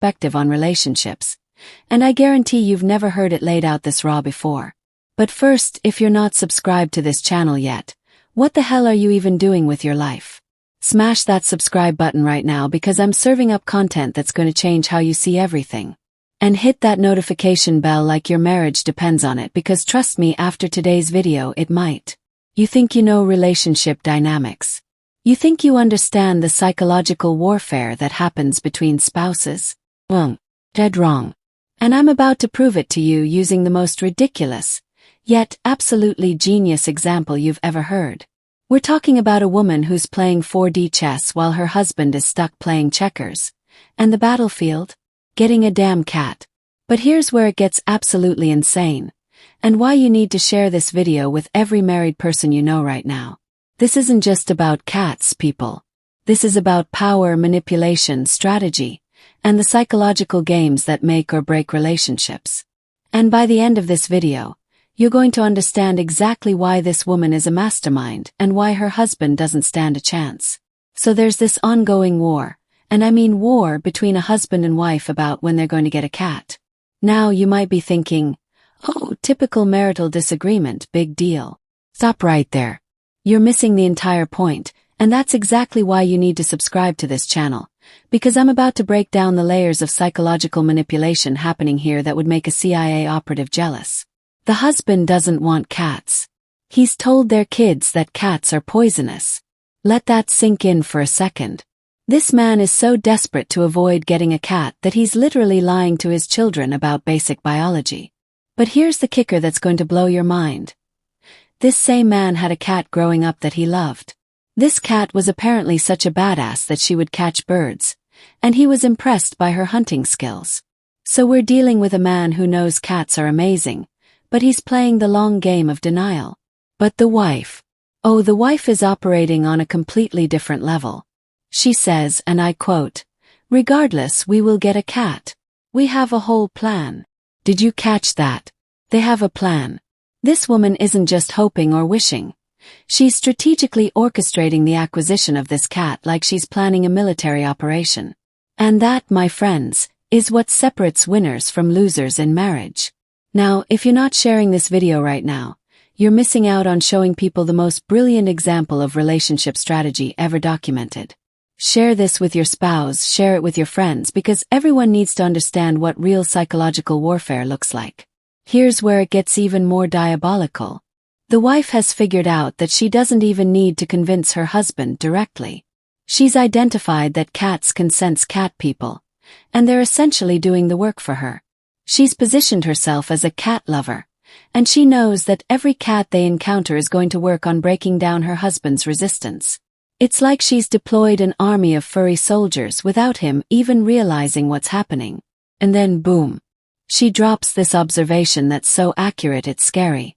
perspective on relationships, and I guarantee you've never heard it laid out this raw before. But first, if you're not subscribed to this channel yet, what the hell are you even doing with your life? Smash that subscribe button right now because I'm serving up content that's going to change how you see everything. And hit that notification bell like your marriage depends on it, because trust me, after today's video it might. You think you know relationship dynamics. You think you understand the psychological warfare that happens between spouses? Well, dead wrong. And I'm about to prove it to you using the most ridiculous, yet absolutely genius example you've ever heard. We're talking about a woman who's playing 4D chess while her husband is stuck playing checkers. And the battlefield? Getting a damn cat. But here's where it gets absolutely insane, and why you need to share this video with every married person you know right now. This isn't just about cats, people. This is about power, manipulation, strategy, and the psychological games that make or break relationships. And by the end of this video, you're going to understand exactly why this woman is a mastermind and why her husband doesn't stand a chance. So there's this ongoing war, and I mean war between a husband and wife about when they're going to get a cat. Now you might be thinking, oh, typical marital disagreement, big deal. Stop right there. You're missing the entire point, and that's exactly why you need to subscribe to this channel, because I'm about to break down the layers of psychological manipulation happening here that would make a CIA operative jealous. The husband doesn't want cats. He's told their kids that cats are poisonous. Let that sink in for a second. This man is so desperate to avoid getting a cat that he's literally lying to his children about basic biology. But here's the kicker that's going to blow your mind. This same man had a cat growing up that he loved. This cat was apparently such a badass that she would catch birds, and he was impressed by her hunting skills. So we're dealing with a man who knows cats are amazing, but he's playing the long game of denial. But the wife. Oh, the wife is operating on a completely different level. She says, and I quote, "Regardless, we will get a cat. We have a whole plan." Did you catch that? They have a plan. This woman isn't just hoping or wishing. She's strategically orchestrating the acquisition of this cat like she's planning a military operation. And that, my friends, is what separates winners from losers in marriage. Now, if you're not sharing this video right now, you're missing out on showing people the most brilliant example of relationship strategy ever documented. Share this with your spouse, share it with your friends, because everyone needs to understand what real psychological warfare looks like. Here's where it gets even more diabolical. The wife has figured out that she doesn't even need to convince her husband directly. She's identified that cats can sense cat people, and they're essentially doing the work for her. She's positioned herself as a cat lover, and she knows that every cat they encounter is going to work on breaking down her husband's resistance. It's like she's deployed an army of furry soldiers without him even realizing what's happening. And then boom. She drops this observation that's so accurate it's scary.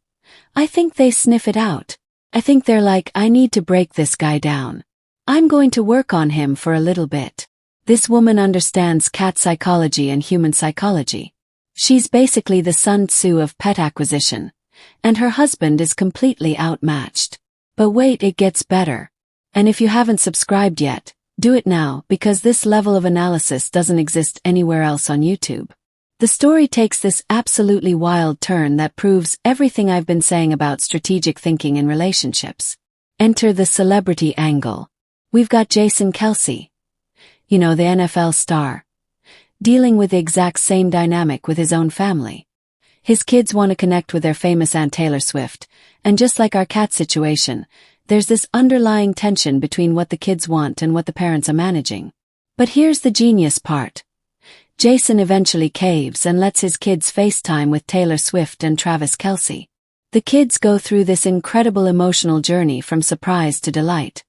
I think they sniff it out. I think they're like, I need to break this guy down. I'm going to work on him for a little bit. This woman understands cat psychology and human psychology. She's basically the Sun Tzu of pet acquisition, and her husband is completely outmatched. But wait, it gets better. And if you haven't subscribed yet, do it now, because this level of analysis doesn't exist anywhere else on YouTube. The story takes this absolutely wild turn that proves everything I've been saying about strategic thinking in relationships. Enter the celebrity angle. We've got Kelce, the NFL star, dealing with the exact same dynamic with his own family. His kids want to connect with their famous Aunt Taylor Swift, and just like our cat situation, there's this underlying tension between what the kids want and what the parents are managing. But here's the genius part. Jason eventually caves and lets his kids FaceTime with Taylor Swift and Travis Kelce. The kids go through this incredible emotional journey from surprise to delight,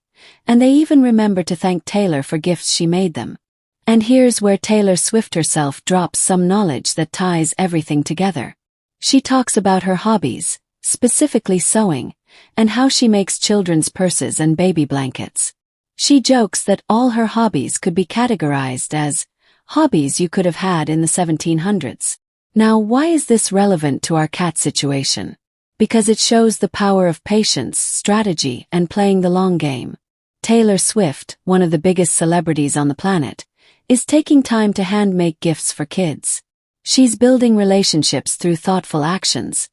and they even remember to thank Taylor for gifts she made them. And here's where Taylor Swift herself drops some knowledge that ties everything together. She talks about her hobbies, specifically sewing, and how she makes children's purses and baby blankets. She jokes that all her hobbies could be categorized as hobbies you could have had in the 1700s. Now, why is this relevant to our cat situation? Because it shows the power of patience, strategy, and playing the long game. Taylor Swift, one of the biggest celebrities on the planet, is taking time to hand-make gifts for kids. She's building relationships through thoughtful actions,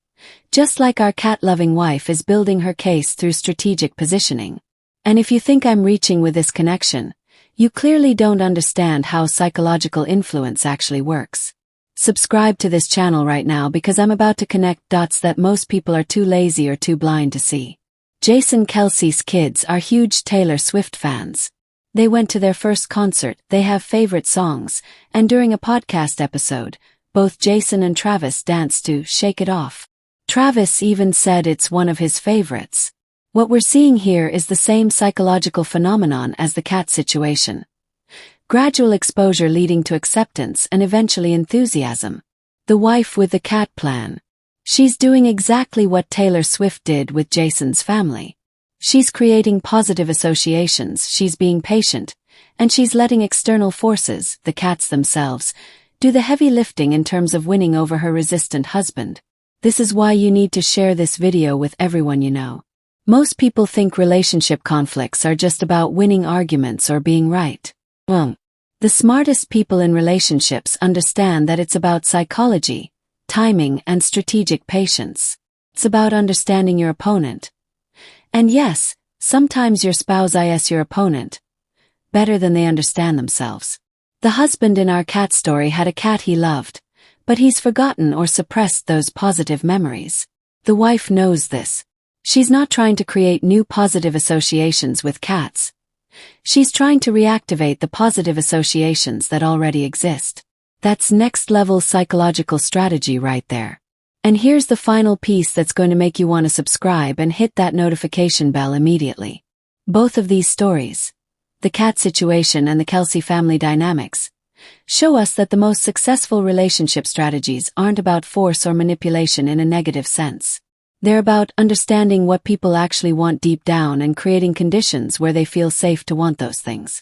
just like our cat-loving wife is building her case through strategic positioning. And if you think I'm reaching with this connection, you clearly don't understand how psychological influence actually works. Subscribe to this channel right now because I'm about to connect dots that most people are too lazy or too blind to see. Jason Kelce's kids are huge Taylor Swift fans. They went to their first concert, they have favorite songs, and during a podcast episode, both Jason and Travis danced to Shake It Off. Travis even said it's one of his favorites. What we're seeing here is the same psychological phenomenon as the cat situation. Gradual exposure leading to acceptance and eventually enthusiasm. The wife with the cat plan. She's doing exactly what Taylor Swift did with Jason's family. She's creating positive associations, she's being patient, and she's letting external forces, the cats themselves, do the heavy lifting in terms of winning over her resistant husband. This is why you need to share this video with everyone you know. Most people think relationship conflicts are just about winning arguments or being right. The smartest people in relationships understand that it's about psychology, timing, and strategic patience. It's about understanding your opponent. And yes, sometimes your spouse is your opponent, better than they understand themselves. The husband in our cat story had a cat he loved, but he's forgotten or suppressed those positive memories. The wife knows this. She's not trying to create new positive associations with cats. She's trying to reactivate the positive associations that already exist. That's next-level psychological strategy right there. And here's the final piece that's going to make you want to subscribe and hit that notification bell immediately. Both of these stories, the cat situation and the Kelce family dynamics, show us that the most successful relationship strategies aren't about force or manipulation in a negative sense. They're about understanding what people actually want deep down and creating conditions where they feel safe to want those things.